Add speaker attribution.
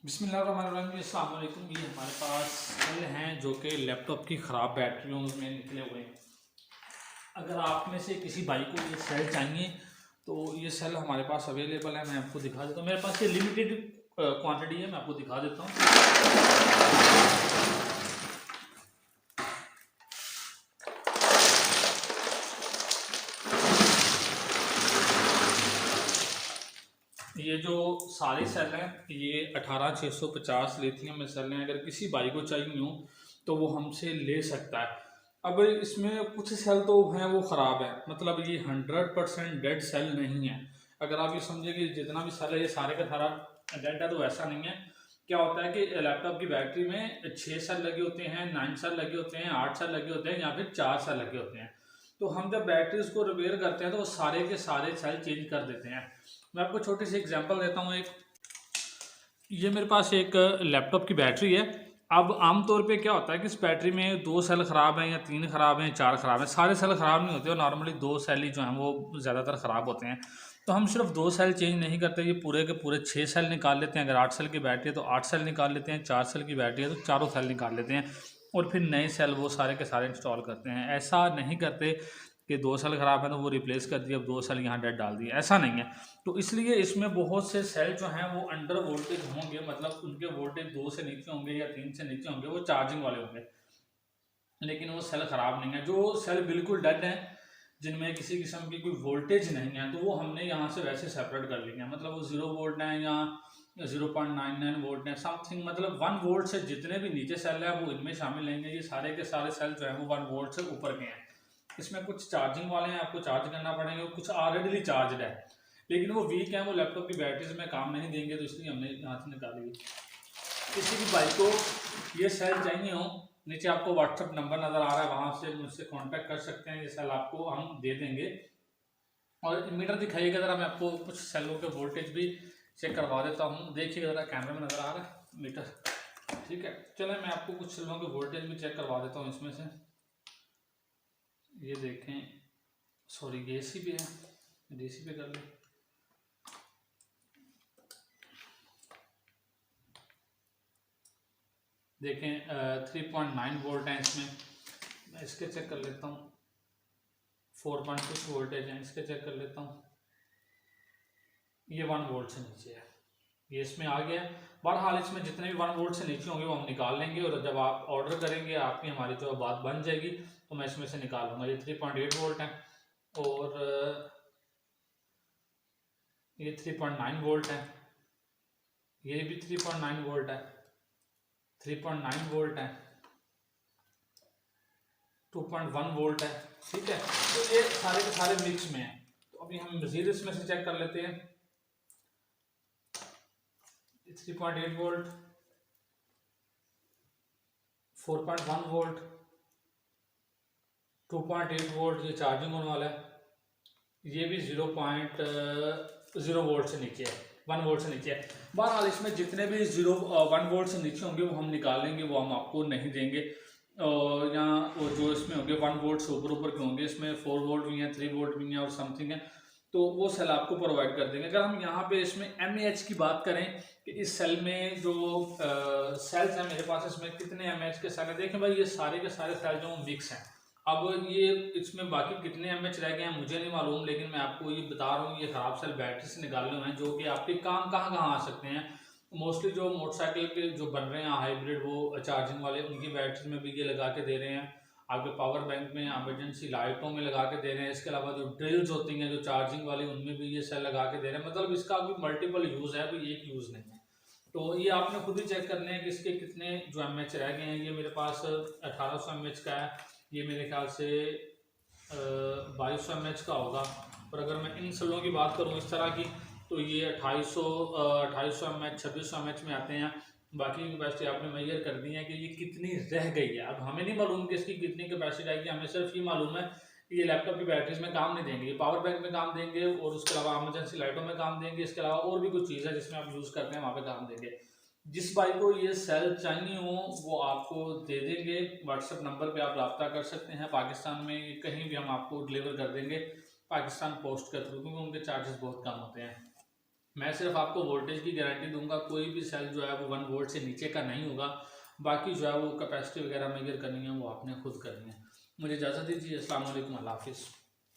Speaker 1: बिस्मिल्लाहिर्रहमानिर्रहीम। अस्सलाम वालेकुम। ये हमारे पास सेल हैं जो कि लैपटॉप की ख़राब बैटरियों में निकले हुए हैं। अगर आप में से किसी भाई को ये सेल चाहिए तो ये सेल हमारे पास अवेलेबल है। मैं आपको दिखा देता हूँ, मेरे पास ये लिमिटेड क्वांटिटी है, मैं आपको दिखा देता हूँ। ये जो सारे सेल हैं ये 18650 लिथियम में सेल हैं। अगर किसी भाई को चाहिए हो तो वो हमसे ले सकता है। अब इसमें कुछ सेल तो हैं वो ख़राब है, मतलब ये 100% डेड सेल नहीं है। अगर आप ये समझे कि जितना भी सेल है ये सारे का सारा डेड है, तो ऐसा नहीं है। क्या होता है कि लैपटॉप की बैटरी में 6 सेल लगे होते हैं, 9 सेल लगे होते हैं, 8 सेल लगे होते हैं या फिर 4 सेल लगे होते हैं। तो हम जब बैटरीज को रिपेयर करते हैं तो वो सारे के सारे सेल चेंज कर देते हैं। मैं आपको छोटी सी एग्जांपल देता हूँ। ये मेरे पास एक लैपटॉप की बैटरी है। अब आमतौर पे क्या होता है कि इस बैटरी में 2 सेल ख़राब हैं या 3 ख़राब हैं, 4 ख़राब हैं। सारे सेल ख़राब नहीं होते और नॉर्मली 2 सेल ही जो हैं वो ज़्यादातर ख़राब होते हैं। तो हम सिर्फ 2 सेल चेंज नहीं करते, ये पूरे के पूरे 6 सेल निकाल लेते हैं। अगर 8 सेल की बैटरी है तो 8 सेल निकाल लेते हैं, 4 सेल की बैटरी है तो चारों सेल निकाल लेते हैं और फिर नए सेल वो सारे के सारे इंस्टॉल करते हैं। ऐसा नहीं करते कि 2 सेल ख़राब है तो वो रिप्लेस कर दिया, अब 2 सेल यहाँ डेड डाल दिए, ऐसा नहीं है। तो इसलिए इसमें बहुत से सेल जो हैं वो अंडर वोल्टेज होंगे, मतलब उनके वोल्टेज 2 से नीचे होंगे या 3 से नीचे होंगे, वो चार्जिंग वाले होंगे, लेकिन वो सेल ख़राब नहीं है। जो सेल बिल्कुल डेड हैं, जिनमें किसी किस्म की कोई वोल्टेज नहीं है, तो वो हमने यहाँ से वैसे सेपरेट कर लिए हैं। मतलब वो 0 वोल्ट हैं या 0.99 वोल्ट हैं समथिंग, मतलब 1 वोल्ट से जितने भी नीचे सेल है वो इनमें शामिल लेंगे। ये सारे के सारे सेल जो है वो 1 वोल्ट से ऊपर के हैं। इसमें कुछ चार्जिंग वाले हैं, आपको चार्ज करना पड़ेंगे, कुछ ऑलरेडी चार्ज है लेकिन वो वीक है, वो लैपटॉप की बैटरीज में काम नहीं देंगे, तो इसलिए हमने यहाँ से निकाली। किसी भी भाई को ये सेल चाहिए हो, नीचे आपको व्हाट्सअप नंबर नज़र आ रहा है, वहाँ से मुझसे कांटेक्ट कर सकते हैं। ये सेल आपको हम दे देंगे। और मीटर दिखाइएगा ज़रा, मैं आपको कुछ सेलों के वोल्टेज भी चेक करवा देता हूँ। देखिए ज़रा, कैमरे में नज़र आ रहा है मीटर, ठीक है। चले मैं आपको कुछ सेलों के वोल्टेज भी चेक करवा देता हूँ इसमें से। ये देखें, सॉरी ये एसी भी है, डीसी पे कर लें। देखें 3.9 वोल्ट हैं इसमें। मैं इसके चेक कर लेता हूँ। 4.6 वोल्टेज हैं, इसके चेक कर लेता हूँ। ये 1 वोल्ट से नीचे है, ये इसमें आ गया। बहरहाल इसमें जितने भी 1 वोल्ट से नीचे होंगे वो हम निकाल लेंगे, और जब आप ऑर्डर करेंगे आपकी हमारी जो बात बन जाएगी तो मैं इसमें से निकाल लूँगा। ये 3.8 वोल्ट है और ये 3.9 वोल्ट है, ये भी 3.9 वोल्ट है, 3.9 वोल्ट है, 2.1 वोल्ट है, ठीक है। तो ये सारे के सारे मिक्स में है। तो अभी हम मजीद इसमें से चेक कर लेते हैं। 3.8 वोल्ट, 4.1 वोल्ट, 2.8 वोल्ट, ये चार्जिंग होने वाला है। ये भी 0.0 वोल्ट से नीचे है, 1 वोल्ट से नीचे है। बहरहाल इसमें जितने भी 1 वोल्ट से नीचे होंगे वो हम निकाल लेंगे, वो हम आपको नहीं देंगे। और यहाँ वो जो इसमें होंगे 1 वोल्ट से ऊपर ऊपर के होंगे, इसमें 4 वोल्ट भी हैं, 3 वोल्ट भी हैं और समथिंग है, तो वो सेल आपको प्रोवाइड कर देंगे। अगर हम यहाँ पे इसमें mAh की बात करें कि इस सेल में जो सेल्स हैं मेरे पास, इसमें कितने mAh के सेल हैं, देखें भाई ये सारे के सारे सेल जो मिक्स हैं। अब ये इसमें बाकी कितने mAh रह गए हैं मुझे नहीं मालूम, लेकिन मैं आपको ये बता रहा हूँ ये ख़राब सेल बैटरी से निकाले हुए हैं, जो कि आपके काम कहाँ कहाँ आ सकते हैं। मोस्टली जो मोटरसाइकिल के जो बन रहे हैं हाइब्रिड, वो चार्जिंग वाले, उनकी बैटरी में भी ये लगा के दे रहे हैं। आपके पावर बैंक में, इमरजेंसी लाइटों में लगा के दे रहे हैं। इसके अलावा जो ड्रिल्स होती हैं जो चार्जिंग वाली, उनमें भी ये सेल लगा के दे रहे हैं। मतलब इसका भी मल्टीपल यूज़ है, कोई एक यूज़ नहीं है। तो ये आपने खुद ही चेक करने हैं कि इसके कितने जो mAh रह गए हैं। ये मेरे पास 1800 mAh का है, ये मेरे ख्याल से 2200 mAh का होगा। और अगर मैं इन सेलों की बात करूँ इस तरह की, तो ये 2800 mAh 2600 mAh में आते हैं। बाकी की कैपेसिटी आपने मेजर कर दी है कि ये कितनी रह गई है। अब हमें नहीं मालूम कि इसकी कितनी कैपेसिटी आएगी, हमें सिर्फ ये मालूम है कि ये लैपटॉप की बैटरीज में काम नहीं देंगे, ये पावर बैंक में काम देंगे और उसके अलावा इमरजेंसी लाइटों में काम देंगे। इसके अलावा और भी कुछ चीज़ है जिसमें आप यूज़ करते हैं वहाँ पे काम देंगे। जिस भाई को ये सेल चाहिए हो वो आपको दे देंगे। व्हाट्सएप नंबर पे आप रब्ता कर सकते हैं। पाकिस्तान में कहीं भी हम आपको डिलीवर कर देंगे, पाकिस्तान पोस्ट के थ्रू, क्योंकि उनके चार्जेस बहुत कम होते हैं। मैं सिर्फ आपको वोल्टेज की गारंटी दूंगा, कोई भी सेल जो है वो 1 वोल्ट से नीचे का नहीं होगा। बाकी जो है वो कैपेसिटी वगैरह मेजर करनी है वो आपने खुद करनी है। मुझे इजाज़त दीजिए। अस्सलाम वालेकुम, अल्लाह हाफिज़।